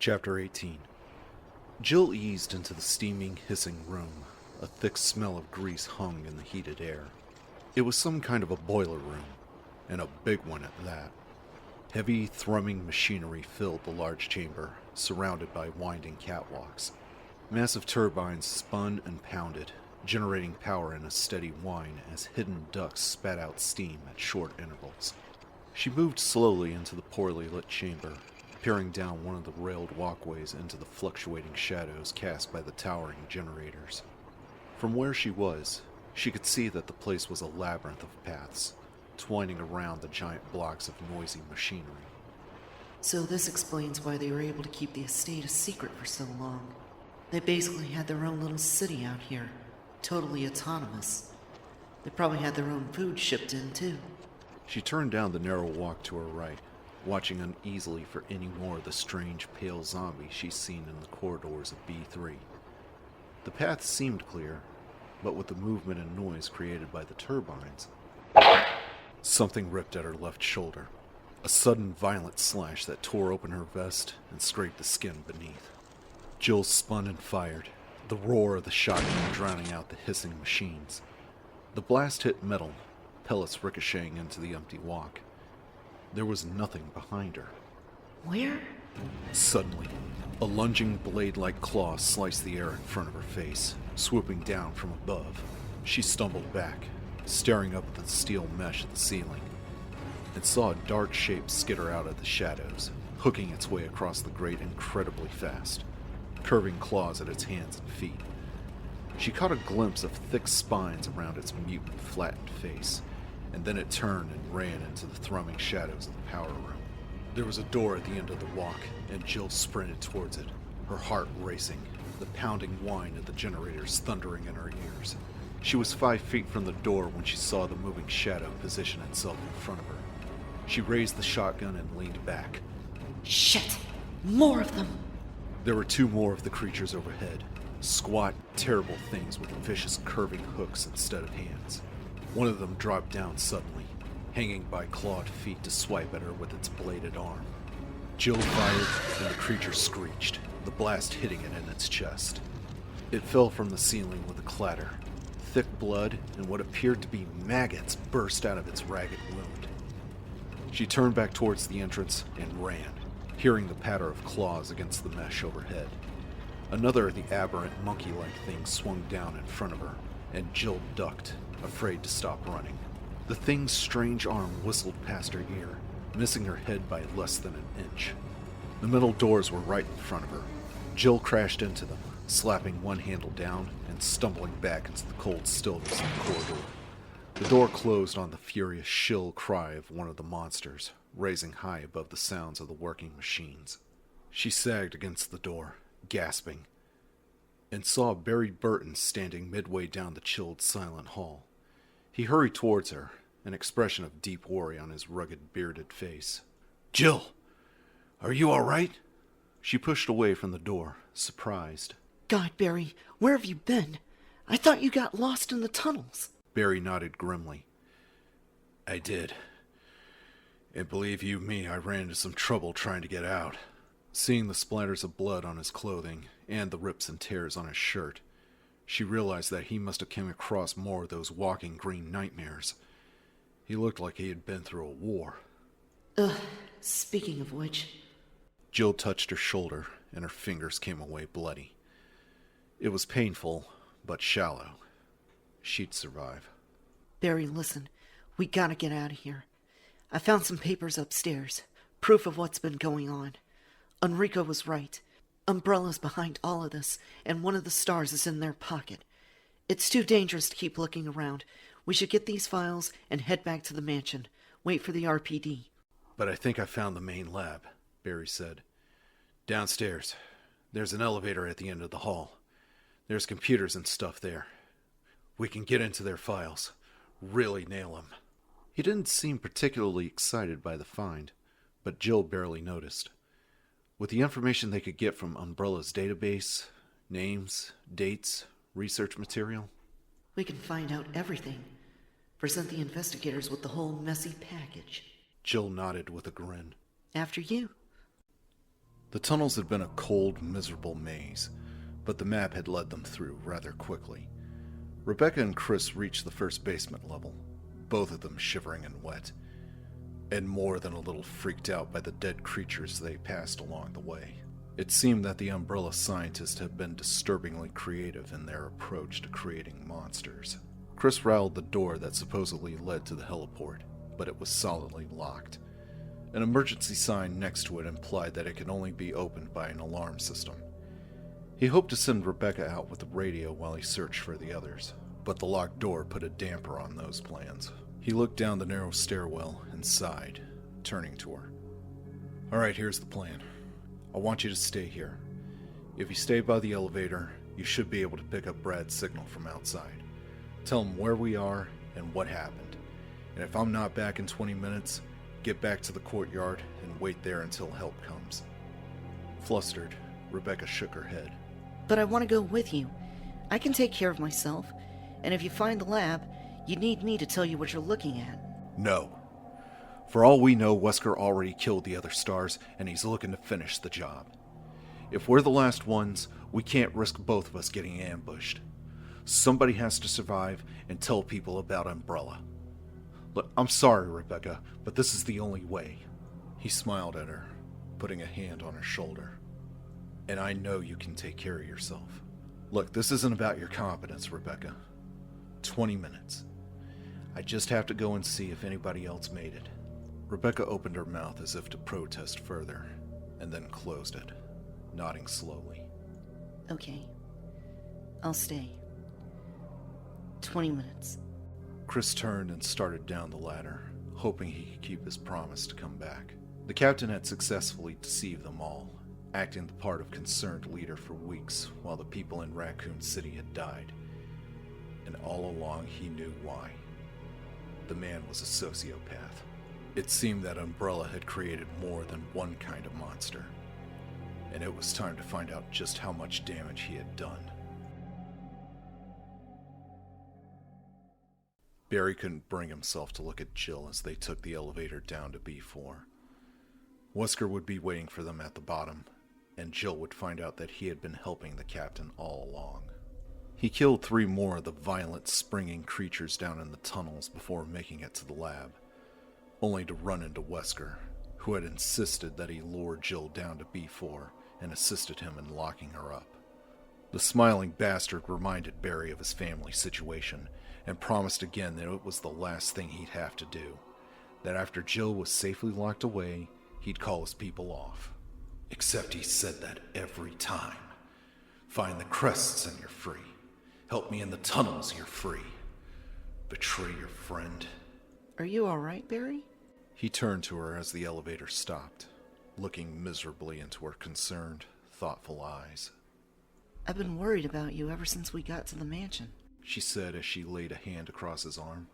Chapter 18. Jill eased into the steaming, hissing room. A thick smell of grease hung in the heated air. It was some kind of a boiler room, and a big one at that. Heavy, thrumming machinery filled the large chamber, surrounded by winding catwalks. Massive turbines spun and pounded, generating power in a steady whine as hidden ducts spat out steam at short intervals. She moved slowly into the poorly lit chamber, peering down one of the railed walkways into the fluctuating shadows cast by the towering generators. From where she was, she could see that the place was a labyrinth of paths, twining around the giant blocks of noisy machinery. So this explains why they were able to keep the estate a secret for so long. They basically had their own little city out here, totally autonomous. They probably had their own food shipped in, too. She turned down the narrow walk to her right, watching uneasily for any more of the strange pale zombies she'd seen in the corridors of B3. The path seemed clear, but with the movement and noise created by the turbines, something ripped at her left shoulder. A sudden violent slash that tore open her vest and scraped the skin beneath. Jill spun and fired, the roar of the shotgun drowning out the hissing machines. The blast hit metal, pellets ricocheting into the empty walk. There was nothing behind her. Where? Suddenly, a lunging blade-like claw sliced the air in front of her face, swooping down from above. She stumbled back, staring up at the steel mesh at the ceiling, and saw a dark shape skitter out of the shadows, hooking its way across the grate incredibly fast, curving claws at its hands and feet. She caught a glimpse of thick spines around its mutant, flattened face, and then it turned and ran into the thrumming shadows of the power room. There was a door at the end of the walk, and Jill sprinted towards it, her heart racing, the pounding whine of the generators thundering in her ears. She was 5 feet from the door when she saw the moving shadow position itself in front of her. She raised the shotgun and leaned back. Shit! More of them! There were 2 more of the creatures overhead, squat, terrible things with vicious curving hooks instead of hands. One of them dropped down suddenly, hanging by clawed feet to swipe at her with its bladed arm. Jill fired, and the creature screeched, the blast hitting it in its chest. It fell from the ceiling with a clatter. Thick blood and what appeared to be maggots burst out of its ragged wound. She turned back towards the entrance and ran, hearing the patter of claws against the mesh overhead. Another of the aberrant monkey-like things swung down in front of her, and Jill ducked, afraid to stop running. The thing's strange arm whistled past her ear, missing her head by less than an inch. The metal doors were right in front of her. Jill crashed into them, slapping one handle down and stumbling back into the cold stillness of the corridor. The door closed on the furious, shrill cry of one of the monsters, raising high above the sounds of the working machines. She sagged against the door, gasping, and saw Barry Burton standing midway down the chilled, silent hall. He hurried towards her, an expression of deep worry on his rugged, bearded face. "Jill! Are you all right?" She pushed away from the door, surprised. God, Barry, where have you been? I thought you got lost in the tunnels. Barry nodded grimly. "I did. And believe you me, I ran into some trouble trying to get out." Seeing the splatters of blood on his clothing and the rips and tears on his shirt, she realized that he must have come across more of those walking green nightmares. He looked like he had been through a war. Speaking of which... Jill touched her shoulder, and her fingers came away bloody. It was painful, but shallow. She'd survive. Barry, listen. We gotta get out of here. I found some papers upstairs. Proof of what's been going on. Enrico was right. Umbrella's behind all of this, and one of the stars is in their pocket. It's too dangerous to keep looking around. We should get these files and head back to the mansion. Wait for the RPD. "But I think I found the main lab," Barry said. "Downstairs. There's an elevator at the end of the hall. There's computers and stuff there. We can get into their files. Really nail them." He didn't seem particularly excited by the find, but Jill barely noticed. With the information they could get from Umbrella's database, names, dates, research material, We can find out everything. Present the investigators with the whole messy package. Jill nodded with a grin. After you. The tunnels had been a cold, miserable maze, but the map had led them through rather quickly. Rebecca and Chris reached the first basement level, both of them shivering and wet, and more than a little freaked out by the dead creatures they passed along the way. It seemed that the Umbrella scientists had been disturbingly creative in their approach to creating monsters. Chris rattled the door that supposedly led to the heliport, but it was solidly locked. An emergency sign next to it implied that it could only be opened by an alarm system. He hoped to send Rebecca out with the radio while he searched for the others, but the locked door put a damper on those plans. He looked down the narrow stairwell and sighed, turning to her. "All right, here's the plan. I want you to stay here. If you stay by the elevator, you should be able to pick up Brad's signal from outside. Tell him where we are and what happened. And if I'm not back in 20 minutes, get back to the courtyard and wait there until help comes." Flustered, Rebecca shook her head. But I want to go with you. I can take care of myself, and if you find the lab, you need me to tell you what you're looking at. "No. For all we know, Wesker already killed the other stars, and he's looking to finish the job. If we're the last ones, we can't risk both of us getting ambushed. Somebody has to survive and tell people about Umbrella. Look, I'm sorry, Rebecca, but this is the only way." He smiled at her, putting a hand on her shoulder. "And I know you can take care of yourself. Look, this isn't about your competence, Rebecca. 20 minutes. I just have to go and see if anybody else made it." Rebecca opened her mouth as if to protest further, and then closed it, nodding slowly. Okay. I'll stay. 20 minutes. Chris turned and started down the ladder, hoping he could keep his promise to come back. The captain had successfully deceived them all, acting the part of concerned leader for weeks while the people in Raccoon City had died. And all along he knew why. The man was a sociopath. It seemed that Umbrella had created more than one kind of monster, and it was time to find out just how much damage he had done. Barry couldn't bring himself to look at Jill as they took the elevator down to B4. Wesker would be waiting for them at the bottom, and Jill would find out that he had been helping the captain all along. He killed 3 more of the violent, springing creatures down in the tunnels before making it to the lab, only to run into Wesker, who had insisted that he lure Jill down to B4 and assisted him in locking her up. The smiling bastard reminded Barry of his family situation and promised again that it was the last thing he'd have to do, that after Jill was safely locked away, he'd call his people off. Except he said that every time. "Find the crests and you're free. Help me in the tunnels, you're free. Betray your friend." Are you alright, Barry? He turned to her as the elevator stopped, looking miserably into her concerned, thoughtful eyes. "I've been worried about you ever since we got to the mansion," she said as she laid a hand across his arm.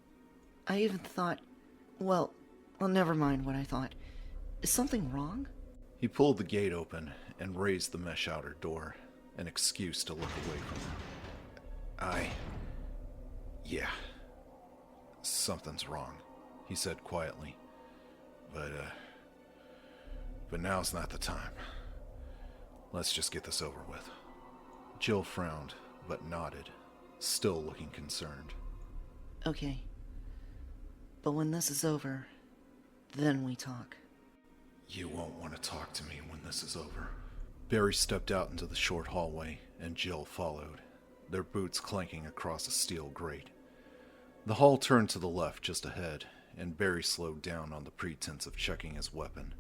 "I even thought... Well, never mind what I thought. Is something wrong?" He pulled the gate open and raised the mesh outer door, an excuse to look away from her. Yeah. Something's wrong," he said quietly. But now's not the time. Let's just get this over with." Jill frowned, but nodded, still looking concerned. "Okay. But when this is over, then we talk." "You won't want to talk to me when this is over." Barry stepped out into the short hallway, and Jill followed, their boots clanking across a steel grate. The hall turned to the left just ahead, and Barry slowed down on the pretense of checking his weapon,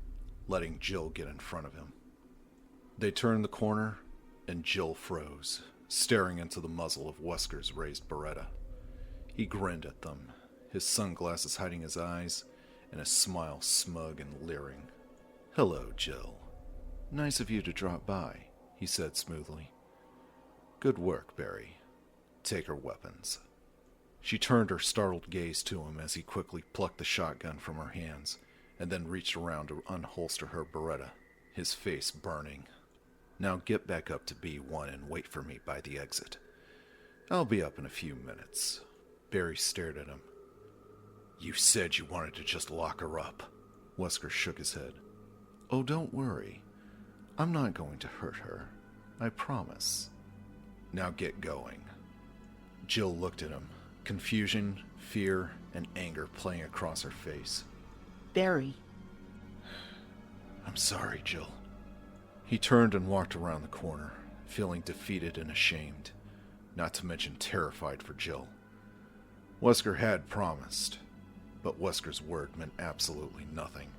letting Jill get in front of him. They turned the corner, and Jill froze, staring into the muzzle of Wesker's raised Beretta. He grinned at them, his sunglasses hiding his eyes, and his smile smug and leering. "Hello, Jill. Nice of you to drop by," he said smoothly. "Good work, Barry. Take her weapons." She turned her startled gaze to him as he quickly plucked the shotgun from her hands, and then reached around to unholster her Beretta, his face burning. "Now get back up to B1 and wait for me by the exit. I'll be up in a few minutes." Barry stared at him. "You said you wanted to just lock her up." Wesker shook his head. "Oh, don't worry. I'm not going to hurt her. I promise. Now get going. Jill looked at him, confusion, fear, and anger playing across her face. Barry. I'm sorry, Jill. He turned and walked around the corner, feeling defeated and ashamed, not to mention terrified for Jill. Wesker had promised, but Wesker's word meant absolutely nothing.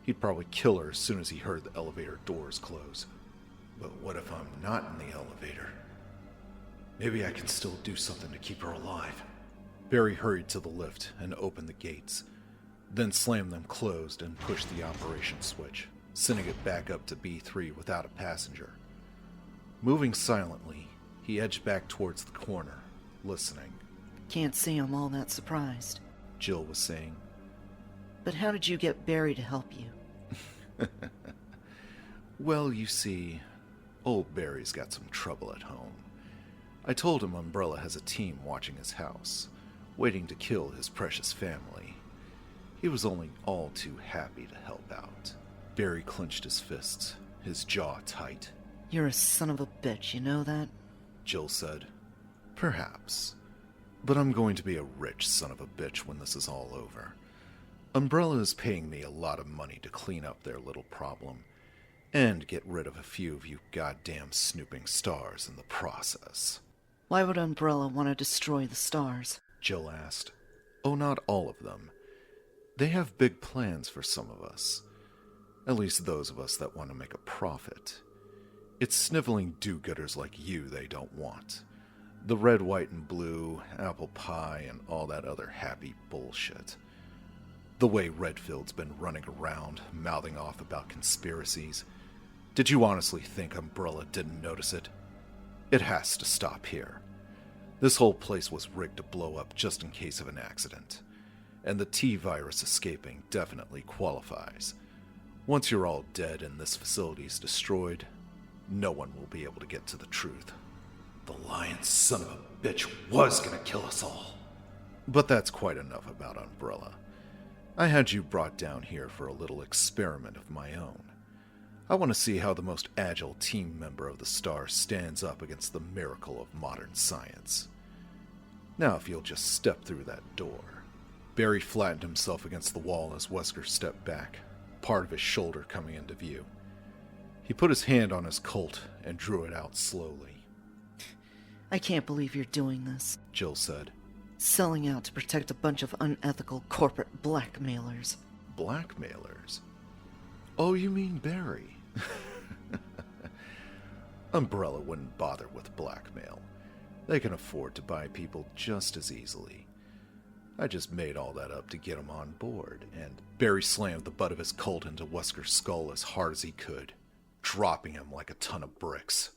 He'd probably kill her as soon as he heard the elevator doors close. But what if I'm not in the elevator? Maybe I can still do something to keep her alive. Barry hurried to the lift and opened the gates, then slammed them closed and pushed the operation switch, sending it back up to B3 without a passenger. Moving silently, he edged back towards the corner, listening. Can't say I'm all that surprised. Jill was saying. But how did you get Barry to help you? Well, you see, old Barry's got some trouble at home. I told him Umbrella has a team watching his house, waiting to kill his precious family. He was only all too happy to help out. Barry clenched his fists, his jaw tight. You're a son of a bitch, you know that? Jill said. Perhaps. But I'm going to be a rich son of a bitch when this is all over. Umbrella is paying me a lot of money to clean up their little problem, and get rid of a few of you goddamn snooping stars in the process. Why would Umbrella want to destroy the stars? Jill asked. Oh, not all of them. They have big plans for some of us. At least those of us that want to make a profit. It's sniveling do-gooders like you they don't want. The red, white, and blue, apple pie, and all that other happy bullshit. The way Redfield's been running around, mouthing off about conspiracies. Did you honestly think Umbrella didn't notice it? It has to stop here. This whole place was rigged to blow up just in case of an accident. And the T-virus escaping definitely qualifies. Once you're all dead and this facility's destroyed, no one will be able to get to the truth. The lion son of a bitch was gonna kill us all. But that's quite enough about Umbrella. I had you brought down here for a little experiment of my own. I want to see how the most agile team member of the Star stands up against the miracle of modern science. Now if you'll just step through that door. Barry flattened himself against the wall as Wesker stepped back, part of his shoulder coming into view. He put his hand on his Colt and drew it out slowly. I can't believe you're doing this. Jill said. Selling out to protect a bunch of unethical corporate blackmailers. Blackmailers? Oh, you mean Barry? Umbrella wouldn't bother with blackmail. They can afford to buy people just as easily. I just made all that up to get him on board, and Barry slammed the butt of his Colt into Wesker's skull as hard as he could, dropping him like a ton of bricks.